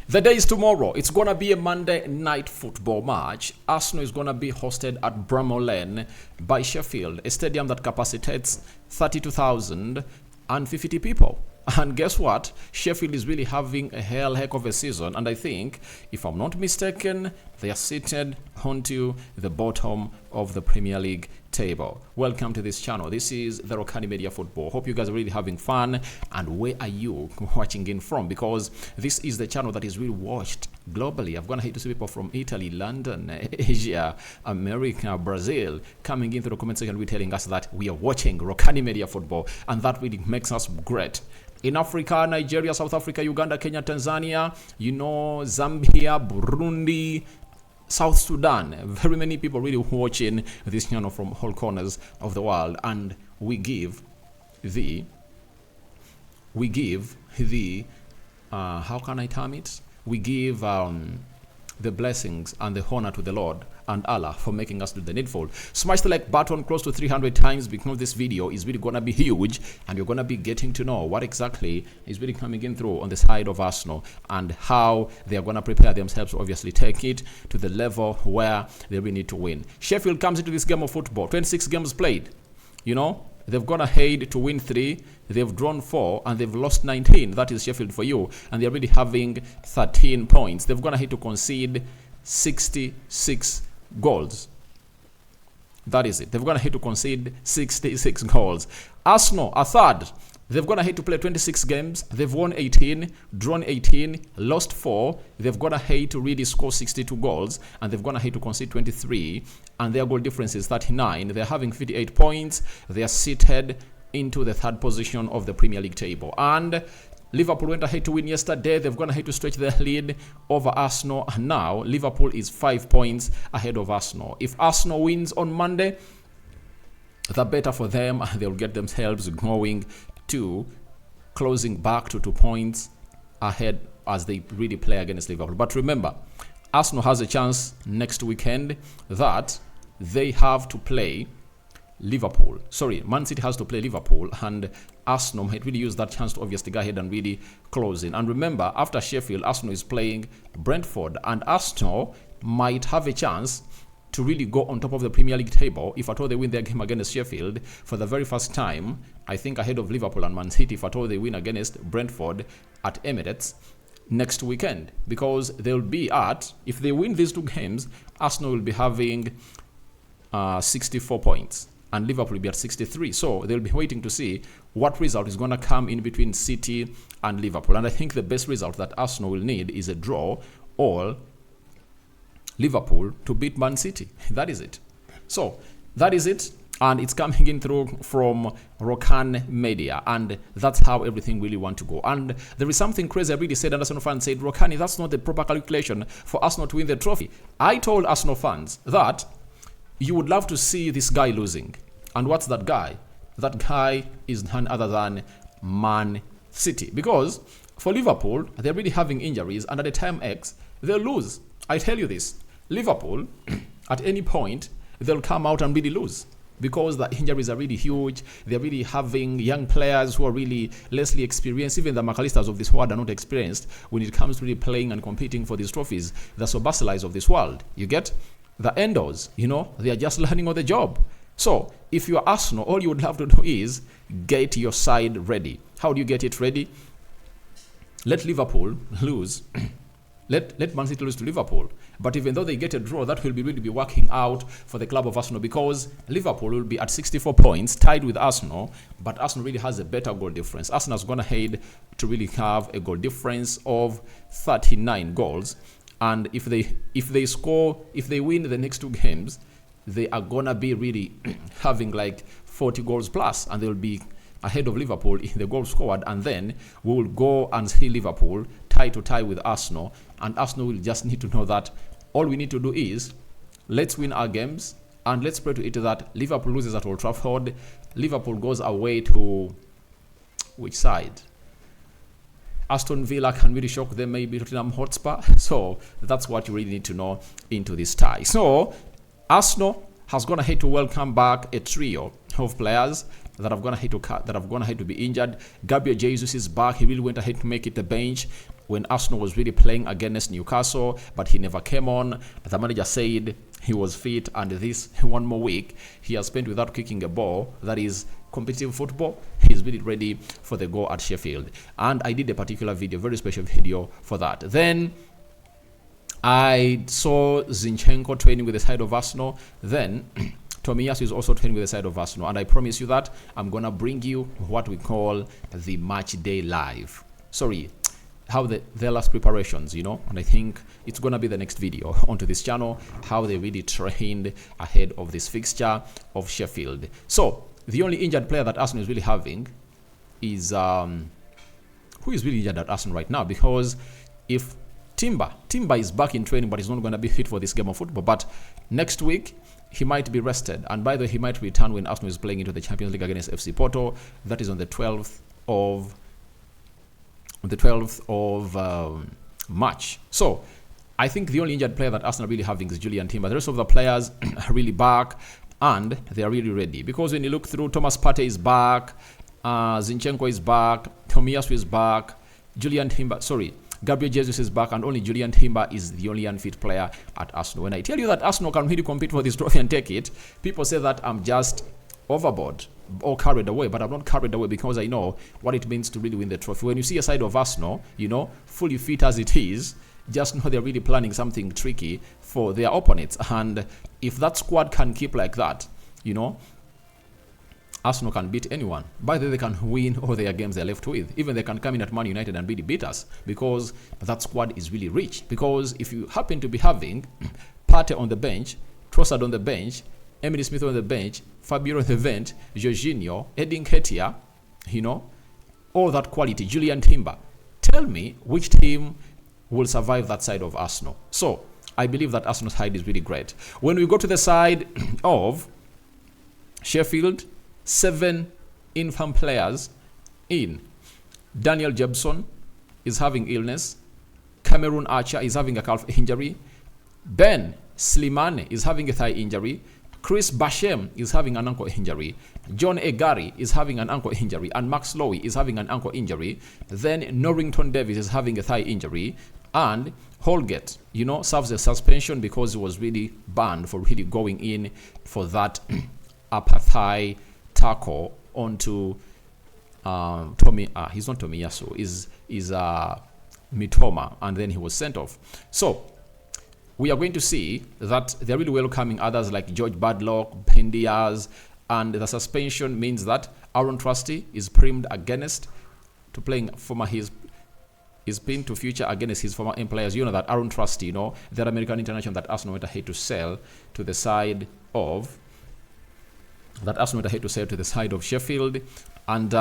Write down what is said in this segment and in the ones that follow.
The day is tomorrow. It's going to be a Monday night football match. Arsenal is going to be hosted at Bramall Lane by Sheffield, a stadium that capacitates 32,050 people. And guess what? Sheffield is really having a heck of a season. And I think, if I'm not mistaken, they are seated onto the bottom of the Premier League table. Welcome to this channel. This is the Rokani Media Football. Hope you guys are really having fun. And where are you watching in from? Because this is the channel that is really watched globally. I've gonna hate to see people from Italy, London, Asia, America, Brazil coming into the comment section telling us that we are watching Rokani Media Football, and that really makes us great. In Africa, Nigeria, South Africa, Uganda, Kenya, Tanzania, Zambia, Burundi, South Sudan. Very many people really watching this channel from all corners of the world, and we give the how can I term it? We give the blessings and the honor to the Lord and Allah for making us do the needful. Smash the like button close to 300 times because this video is really gonna be huge, and you're gonna be getting to know what exactly is really coming in through on the side of Arsenal and how they are gonna prepare themselves to obviously take it to the level where they really need to win. Sheffield comes into this game of football, 26 games played. They've gone ahead to win 3, they've drawn 4, and they've lost 19. That is Sheffield for you. And they're already having 13 points. They've gone ahead to concede 66 goals. That is it. They've gone ahead to concede 66 goals. Arsenal are third. They've gone ahead to play 26 games. They've won 18, drawn 18, lost 4. They've gone ahead to really score 62 goals, and they've gone ahead to concede 23. And their goal difference is 39. They're having 58 points. They are seated into the third position of the Premier League table. And Liverpool went ahead to win yesterday. They've gone ahead to stretch their lead over Arsenal. And now Liverpool is 5 points ahead of Arsenal. If Arsenal wins on Monday, the better for them. They'll get themselves going to closing back to 2 points ahead as they really play against Liverpool. But remember, Arsenal has a chance next weekend that they have to play Liverpool. Man City has to play Liverpool, and Arsenal might really use that chance to obviously go ahead and really close in. And remember, after Sheffield, Arsenal is playing Brentford, and Arsenal might have a chance to really go on top of the Premier League table if at all they win their game against Sheffield for the very first time, I think ahead of Liverpool and Man City, if at all they win against Brentford at Emirates next weekend. Because they'll be at, if they win these 2 games, Arsenal will be having 64 points. And Liverpool will be at 63. So they'll be waiting to see what result is going to come in between City and Liverpool. And I think the best result that Arsenal will need is a draw or Liverpool to beat Man City. That is it. So that is it. And it's coming in through from Rokani Media. And that's how everything really want to go. And there is something crazy I really said, and Arsenal fans said, Rokani, that's not the proper calculation for Arsenal to win the trophy. I told Arsenal fans that you would love to see this guy losing. And what's that guy? That guy is none other than Man City. Because for Liverpool, they're really having injuries, and at the time X, they'll lose. I tell you this. Liverpool, at any point, they'll come out and really lose. Because the injuries are really huge. They're really having young players who are really lessly experienced. Even the McAllisters of this world are not experienced when it comes to really playing and competing for these trophies. The Sobaselis of this world. You get? The Endos, they are just learning on the job. So, if you are Arsenal, all you would have to do is get your side ready. How do you get it ready? Let Liverpool lose. Let Man City lose to Liverpool. But even though they get a draw, that will really be working out for the club of Arsenal, because Liverpool will be at 64 points, tied with Arsenal, but Arsenal really has a better goal difference. Arsenal's gone ahead to really have a goal difference of 39 goals. And if they win the next 2 games, they are gonna be really having like 40 goals plus, and they'll be ahead of Liverpool in the goal scored. And then we will go and see Liverpool tie to tie with Arsenal, and Arsenal will just need to know that all we need to do is let's win our games, and let's pray to it that Liverpool loses at Old Trafford. Liverpool goes away to which side? Aston Villa can really shock them, maybe Tottenham Hotspur. So that's what you really need to know into this tie. So Arsenal has gone ahead to welcome back a trio of players that have gone ahead to be injured. Gabriel Jesus is back. He really went ahead to make it the bench. when Arsenal was really playing against Newcastle, but he never came on. The manager said he was fit, and this one more week he has spent without kicking a ball. That is competitive football. He's really ready for the goal at Sheffield. And I did a particular video, very special video for that. Then I saw Zinchenko training with the side of Arsenal. Then Tomiyasu is also training with the side of Arsenal. And I promise you that I'm going to bring you what we call the match day live. Sorry, how their last preparations, you know. And I think it's going to be the next video onto this channel, how they really trained ahead of this fixture of Sheffield. So the only injured player that Arsenal is really having is who is really injured at Arsenal right now, because if Timber is back in training, but he's not going to be fit for this game of football. But next week he might be rested, and by the way, he might return when Arsenal is playing into the Champions League against FC Porto. That is on the 12th of March. So I think the only injured player that Arsenal are really having is Julian Timber. The rest of the players are really back, and they are really ready, because when you look through, Thomas Partey is back, Zinchenko is back, Tomiyasu is back, Gabriel Jesus is back, and only Julian Timber is the only unfit player at Arsenal. When I tell you that Arsenal can really compete for this trophy and take it, people say that I'm just overboard or carried away, but I'm not carried away, because I know what it means to really win the trophy. When you see a side of Arsenal, you know, fully fit as it is, just know they're really planning something tricky for their opponents. And if that squad can keep like that, you know, Arsenal can beat anyone. By the way, they can win all their games they're left with. Even they can come in at Man United and really beat us, because that squad is really rich. Because if you happen to be having Partey on the bench, Trossard on the bench, Emily Smith on the bench, Fabio on the bench, Jorginho, Edin Ketia, you know, all that quality, Julian Timber, tell me which team will survive that side of Arsenal. So I believe that Arsenal's side is really great. When we go to the side of Sheffield, 7 infirm players in. Daniel Jebson is having illness. Cameron Archer is having a calf injury. Ben Slimane is having a thigh injury. Chris Bashem is having an ankle injury. John Egari is having an ankle injury. And Max Lowy is having an ankle injury. Then Norrington Davis is having a thigh injury. And Holgate, you know, serves a suspension because he was really banned for really going in for that upper thigh tackle onto he's not Tomiyasu, is Mitoma, and then he was sent off. So we are going to see that they're really welcoming others like George Badlock, Ben Diaz, and the suspension means that Aaron Trusty is primed against to playing is pinned to future against his former employers. You know that Aaron Trusty, you know, the American international that Arsenal went ahead to sell to the side of Sheffield. And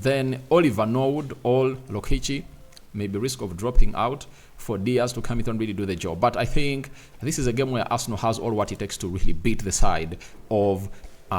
then Oliver Norwood or Lokichi, maybe risk of dropping out for Diaz to come in and really do the job. But I think this is a game where Arsenal has all what it takes to really beat the side of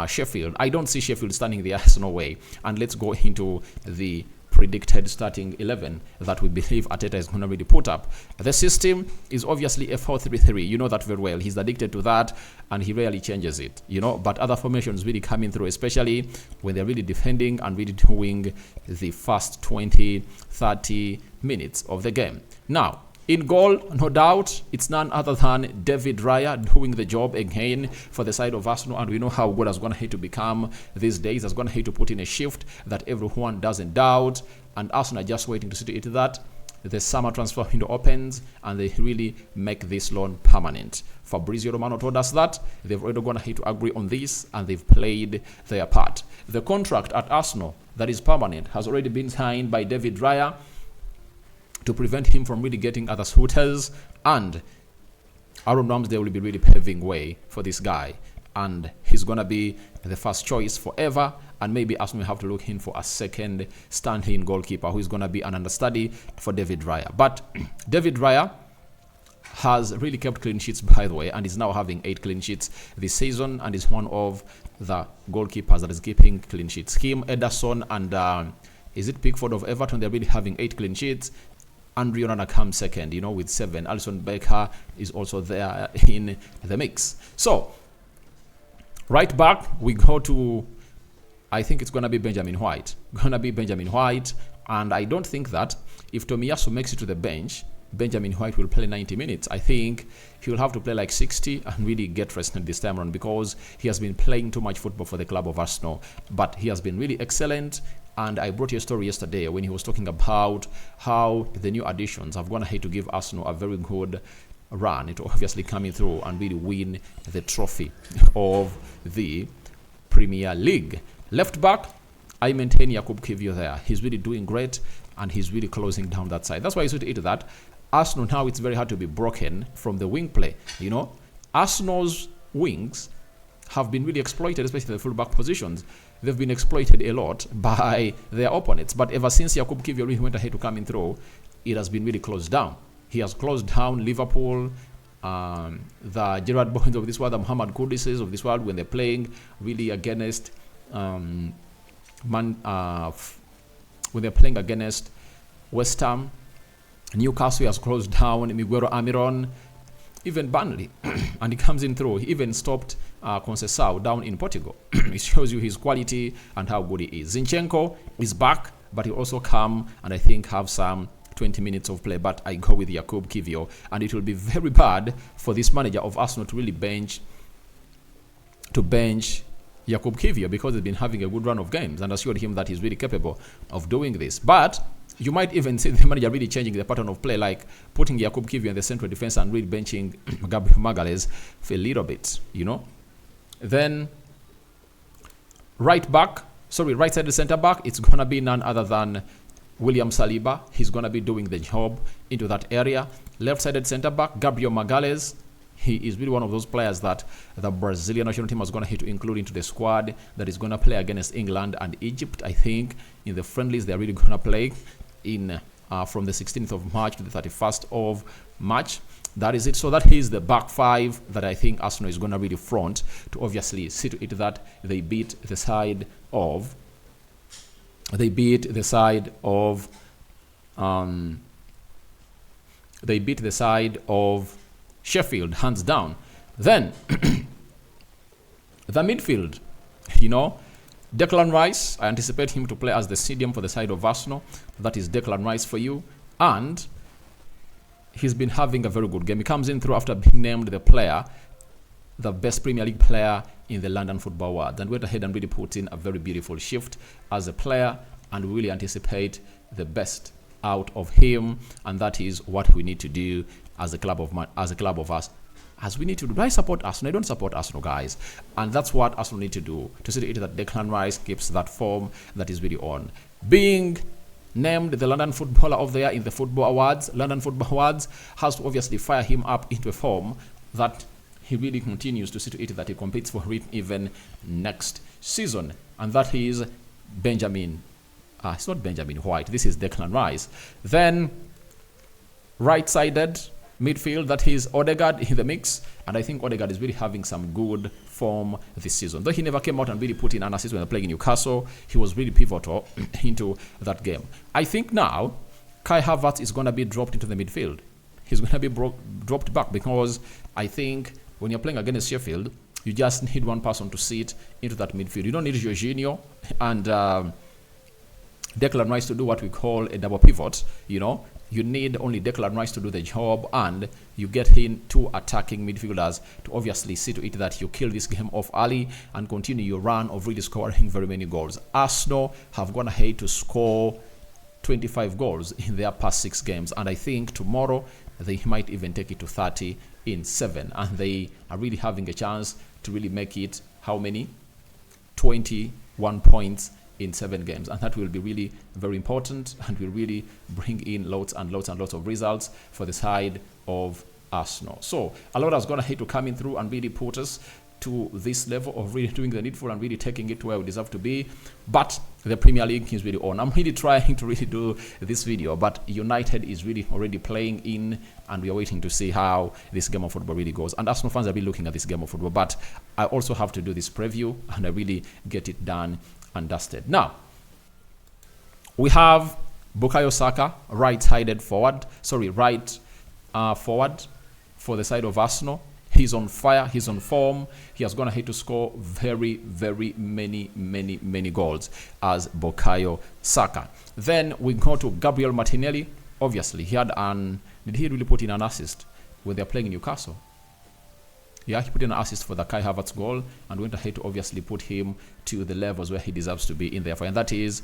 Sheffield. I don't see Sheffield standing the Arsenal way. And let's go into the predicted starting 11 that we believe Arteta is going to really put up. The system is obviously a 4-3-3. You know that very well. He's addicted to that, and he rarely changes it, you know. But other formations really coming through, especially when they're really defending and really doing the first 20-30 minutes of the game. Now, in goal, no doubt, it's none other than David Raya doing the job again for the side of Arsenal. And we know how good has going to hate to become these days. Has going to hate to put in a shift that everyone doesn't doubt. And Arsenal are just waiting to see to it that the summer transfer window opens and they really make this loan permanent. Fabrizio Romano told us that they've already gone ahead to agree on this and they've played their part. The contract at Arsenal that is permanent has already been signed by David Raya to prevent him from really getting other suitors, and Aaron Ramsdale will be really paving way for this guy, and he's gonna be the first choice forever. And maybe Arsenal will have to look in for a second stand-in goalkeeper who is gonna be an understudy for David Raya. But David Raya has really kept clean sheets, by the way, and is now having 8 clean sheets this season, and is one of the goalkeepers that is keeping clean sheets. Him, Ederson, and is it Pickford of Everton? They're really having 8 clean sheets. Andre Onana comes second, you know, with 7. Alisson Becker is also there in the mix. So, right back, we go to, I think it's going to be Benjamin White. And I don't think that if Tomiyasu makes it to the bench, Benjamin White will play 90 minutes. I think he will have to play like 60 and really get rested this time around, because he has been playing too much football for the club of Arsenal. But he has been really excellent. And I brought you a story yesterday when he was talking about how the new additions have gone ahead to give Arsenal a very good run. It will obviously coming through and really win the trophy of the Premier League. Left back, I maintain Jakub Kiwior there. He's really doing great, and he's really closing down that side. That's why I used to eat that. Arsenal now, it's very hard to be broken from the wing play. You know, Arsenal's wings have been really exploited, especially the fullback positions. They've been exploited a lot by their opponents. But ever since Jakub Kiwior really went ahead to come in through, it has been really closed down. He has closed down Liverpool, the Gerard Boyens of this world, the Muhammad Kudises of this world, when they're playing really against when they're playing against West Ham. Newcastle has closed down Miguel Amiron, even Burnley, and he comes in through. He even stopped Conceição down in Portugal. It shows you his quality and how good he is. Zinchenko is back, but he also come and I think have some 20 minutes of play. But I go with Jakub Kiwior, and it will be very bad for this manager of Arsenal to really bench Jakub Kiwior, because he's been having a good run of games and assured him that he's really capable of doing this. But you might even see the manager really changing the pattern of play, like putting Jakub Kiwior in the central defense and really benching Gabriel Magalhaes for a little bit, you know. Then right side center back, it's going to be none other than William Saliba. He's going to be doing the job into that area. Left-sided center back, Gabriel Magalhaes. He is really one of those players that the Brazilian national team is going to hit to include into the squad that is going to play against England and Egypt. I think in the friendlies they're really going to play in from the 16th of March to the 31st of March. That is it. So that is the back five that I think Arsenal is going to really front to obviously see to it that they beat the side of Sheffield, hands down. Then the midfield, you know, Declan Rice, I anticipate him to play as the CDM for the side of Arsenal. That is Declan Rice for you. And he's been having a very good game. He comes in through after being named the best Premier League player in the London football world. And went ahead and really put in a very beautiful shift as a player, and we really anticipate the best out of him. And that is what we need to do as a club of us. As we need to do. Do I support Arsenal? I don't support Arsenal, guys. And that's what Arsenal need to do, to see that Declan Rice keeps that form that is really on. Being named the London Footballer of the Year in the Football Awards, London Football Awards has to obviously fire him up into a form that he really continues to see to it that he competes for it even next season. And that is Benjamin. It's not Benjamin White. This is Declan Rice. Then right-sided midfield, that is Odegaard in the mix, and I think Odegaard is really having some good form this season. Though he never came out and really put in an assist when they're playing in Newcastle, he was really pivotal into that game. I think now Kai Havertz is going to be dropped into the midfield. He's going to be dropped back, because I think when you're playing against Sheffield, you just need one person to sit into that midfield. You don't need Jorginho and Declan Rice to do what we call a double pivot, you know. You need only Declan Rice to do the job, and you get in two attacking midfielders to obviously see to it that you kill this game off early and continue your run of really scoring very many goals. Arsenal have gone ahead to score 25 goals in their past 6 games, and I think tomorrow they might even take it to 30 in 7, and they are really having a chance to really make it how many? 21 points in 7 games, and that will be really very important and will really bring in lots and lots and lots of results for the side of Arsenal. So a lot has gone ahead to come in through and really put us to this level of really doing the needful and really taking it to where we deserve to be. But the Premier League is really on. I'm really trying to really do this video, but United is really already playing in, and we are waiting to see how this game of football really goes. And Arsenal fans are really looking at this game of football, but I also have to do this preview and I really get it done and dusted. Now, we have Bukayo Saka, right forward for the side of Arsenal. He's on fire. He's on form. He has gone ahead to score very, very many goals as Bukayo Saka. Then we go to Gabriel Martinelli. Obviously, did he really put in an assist when they're playing Newcastle? Yeah, he put in an assist for the Kai Havertz goal and went ahead to obviously put him to the levels where he deserves to be in there. And that is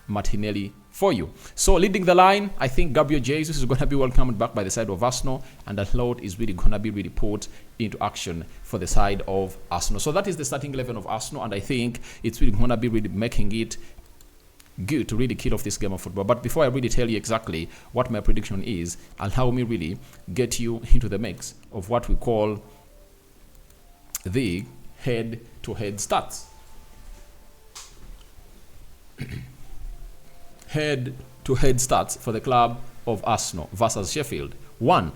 Martinelli for you. So leading the line, I think Gabriel Jesus is going to be welcomed back by the side of Arsenal, and a lot is really going to be really put into action for the side of Arsenal. So that is the starting 11 of Arsenal, and I think it's really going to be really making it good to really kill off this game of football. But before I really tell you exactly what my prediction is, allow me really get you into the mix of what we call the head-to-head stats. Head-to-head stats for the club of Arsenal versus Sheffield. 1.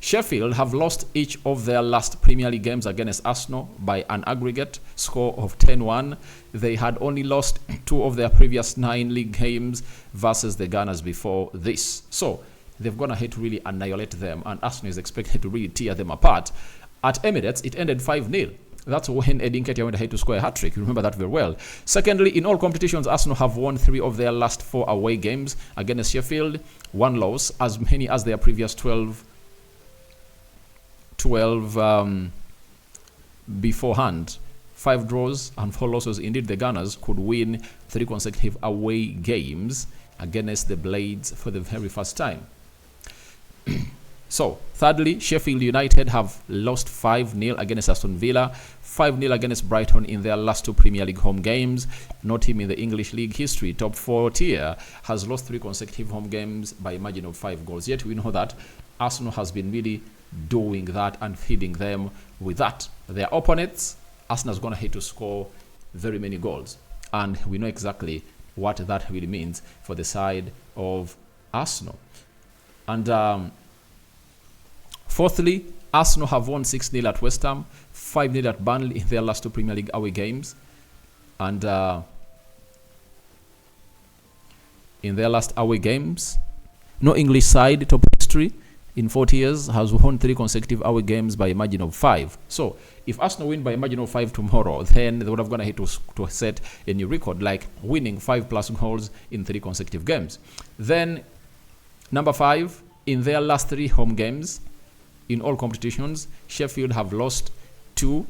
Sheffield have lost each of their last Premier League games against Arsenal by an aggregate score of 10-1. They had only lost 2 of their previous 9 league games versus the Gunners before this. So they've gone ahead to really annihilate them, and Arsenal is expected to really tear them apart. At Emirates, it ended 5-0. That's when Eddie Nketiah went ahead to score a hat-trick. You remember that very well. Secondly, in all competitions, Arsenal have won 3 of their last 4 away games against Sheffield. 1 loss, as many as their previous 12 beforehand. 5 draws and 4 losses. Indeed, the Gunners could win 3 consecutive away games against the Blades for the very first time. So, thirdly, Sheffield United have lost 5-0 against Aston Villa, 5-0 against Brighton in their last 2 Premier League home games. No team in the English League history, top 4 tier, has lost 3 consecutive home games by a margin of 5 goals. Yet we know that Arsenal has been really doing that and feeding them with that. Their opponents, Arsenal is going to hate to score very many goals. And we know exactly what that really means for the side of Arsenal. And fourthly, Arsenal have won 6-0 at West Ham, 5-0 at Burnley in their last 2 Premier League away games. And in their last away games, no English side, top history, in 40 years has won 3 consecutive away games by a margin of 5. So if Arsenal win by a margin of 5 tomorrow, then they would have gone ahead to set a new record, like winning 5+ goals in 3 consecutive games. Then number 5, in their last 3 home games in all competitions, Sheffield have lost 2-5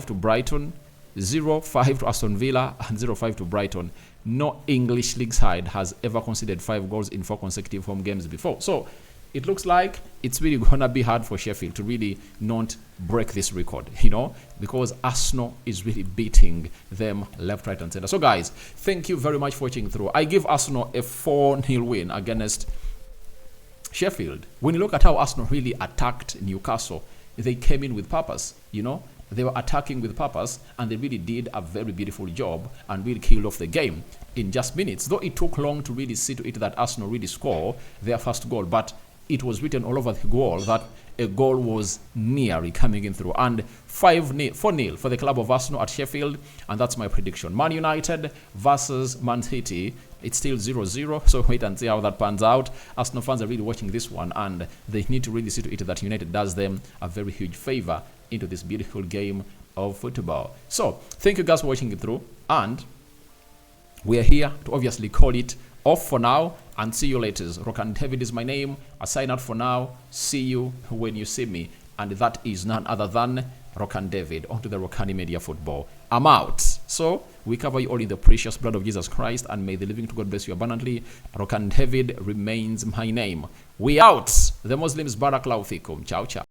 to Brighton, 0-5 to Aston Villa, and 0-5 to Brighton. No English league side has ever conceded 5 goals in 4 consecutive home games before. So it looks like it's really going to be hard for Sheffield to really not break this record, because Arsenal is really beating them left, right, and center. So guys, thank you very much for watching through. I give Arsenal a 4-0 win against Sheffield. When you look at how Arsenal really attacked Newcastle, they came in with purpose, They were attacking with purpose, and they really did a very beautiful job and really killed off the game in just minutes. Though it took long to really see to it that Arsenal really score their first goal, but it was written all over the goal that a goal was nearly coming in through. And 4-0 for the club of Arsenal at Sheffield, and that's my prediction. Man United versus Man City, it's still 0-0, so wait and see how that pans out. Arsenal fans are really watching this one, and they need to really see to it that United does them a very huge favor into this beautiful game of football. So thank you guys for watching it through, and we are here to obviously call it off for now, and see you later. Rokani David is my name. I sign out for now. See you when you see me, and that is none other than Rokani David onto the Rokani Media Football. I'm out. So we cover you all in the precious blood of Jesus Christ, and may the living to God bless you abundantly. Rokani David remains my name. We out. The Muslims, Barakallahu fikum. Ciao, ciao.